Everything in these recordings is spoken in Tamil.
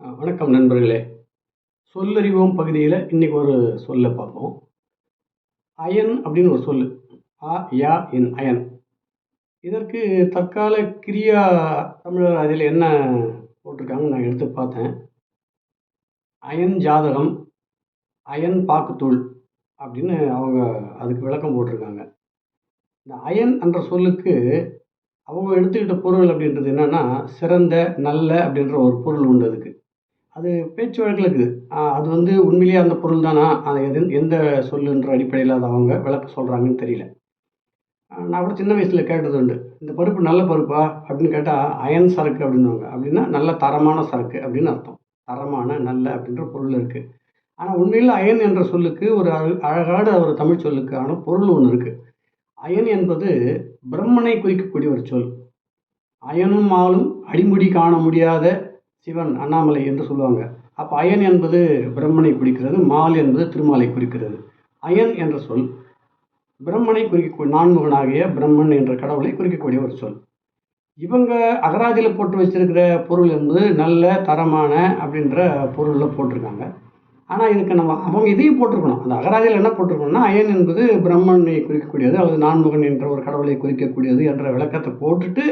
வணக்கம் நண்பர்களே. சொல்லறிவோம் பகுதியில இன்னைக்கு ஒரு சொல்ல பார்ப்போம். அயன் அப்படின்னு ஒரு சொல்லு. யா, என் அயன். இதற்கு தற்கால கிரியா தமிழர் அதில என்ன போட்டிருக்காங்கன்னு நான் எடுத்து பார்த்தேன். அயன் ஜாதகம், அயன் பாக்குத்தூள் அப்படின்னு அவங்க அதுக்கு விளக்கம் போட்டிருக்காங்க. இந்த அயன் என்ற சொல்லுக்கு அவங்க எடுத்துக்கிட்ட பொருள் அப்படின்றது என்னன்னா, சிறந்த, நல்ல அப்படின்ற ஒரு பொருள் உண்டு அதுக்கு. அது பேச்சு வழக்குல இருக்குது. அது வந்து உண்மையிலேயே அந்த பொருள் தானா? அது எந்த சொல்லுன்ற அடிப்படையில அத அவங்க விளக்கம் சொல்றாங்கன்னு தெரியல. நான் கூட சின்ன வயசுல கேட்டது உண்டு. "இந்த பருப்பு நல்ல பருப்பா?" அப்படின்னு கேட்டா, "அயன் சரக்கு" அப்படின்னுவாங்க. அப்படின்னா நல்ல தரமான சரக்கு அப்படின்னு அர்த்தம். தரமான, நல்ல அப்படின்ற பொருள் இருக்கு. ஆனா உண்மையில அயன் என்ற சொல்லுக்கு ஒரு அழகான ஒரு தமிழ் சொல்லுக்கான பொருள் ஒண்ணு இருக்கு. அயன் என்பது பிரம்மனை குறிக்கக்கூடிய ஒரு சொல். "அயனும் மாலும் அடிமுடி காண முடியாத சிவன் அண்ணாமலை" என்று சொல்லுவாங்க. அப்ப அயன் என்பது பிரம்மனை குறிக்கிறது. மால் என்பது திருமாலை குறிக்கிறது. அயன் என்ற சொல் பிரம்மனை குறிக்கக்கூடிய நான்முகனாகிய பிரம்மன் என்ற கடவுளை குறிக்கக்கூடிய ஒரு சொல். இவங்க அகராதியில போட்டு வச்சிருக்கிற பொருள் என்பது நல்ல, தரமான அப்படின்ற பொருள்ல போட்டிருக்காங்க. ஆனா இதுக்கு அவங்க இதையும் போட்டிருக்கணும். அந்த அகராதியில என்ன போட்டிருக்கணும்னா, அயன் என்பது பிரம்மனை குறிக்கக்கூடியது அல்லது நான்முகன் என்ற ஒரு கடவுளை குறிக்கக்கூடியது என்ற விளக்கத்த போட்டுட்டு,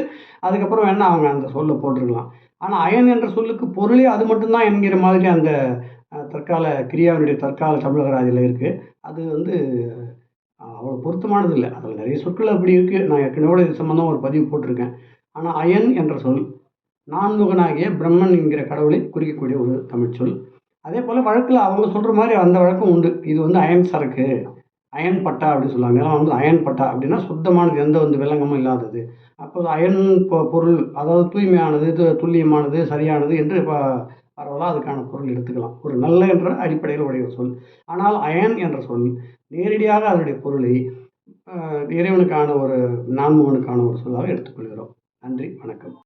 அதுக்கப்புறம் வேணா அவங்க அந்த சொல்ல போட்டிருக்கலாம். ஆனா அயன் என்ற சொல்லுக்கு பொருளே அது மட்டும் தான் என்கிற மாதிரி அந்த தற்கால கிரியாவினுடைய தற்கால தமிழ் அகராதியில இருக்கு. அது வந்து அவ்வளோ பொருத்தமானது இல்ல. அதில நெறைய சொற்கள் அப்படி இருக்கு. நான் ஏற்கனவே கூட இது சம்மந்தமா ஒரு பதிவு போட்டிருக்கேன். ஆனா அயன் என்ற சொல் நான்முகனாகிய பிரம்மன் என்கிற கடவுளை குறிக்கக்கூடிய ஒரு தமிழ் சொல். அதேபோல வழக்குல அவங்க சொல்ற மாரி அந்த வழக்கம் உண்டு. இது வந்து அயன் சரக்கு, அயன் பட்டா அப்படின்னு சொல்லுவாங்க. நிலம் வந்து அயன் பட்டா அப்படின்னா சுத்தமானது, எந்த வந்து விலங்கமும் இல்லாதது. அப்போ அயன் பொருள் அதாவது தூய்மையானது, துல்லியமானது, சரியானது என்று பரவலா அதுக்கான பொருள் எடுத்துக்கலாம். ஒரு நல்ல என்ற அடிப்படையில் உடைய ஒரு சொல். ஆனால் அயன் என்ற சொல் நேரடியாக அதனுடைய பொருளை இறைவனுக்கான ஒரு நான்முகனுக்கான ஒரு சொல்லாக எடுத்துக்கொள்கிறோம். நன்றி, வணக்கம்.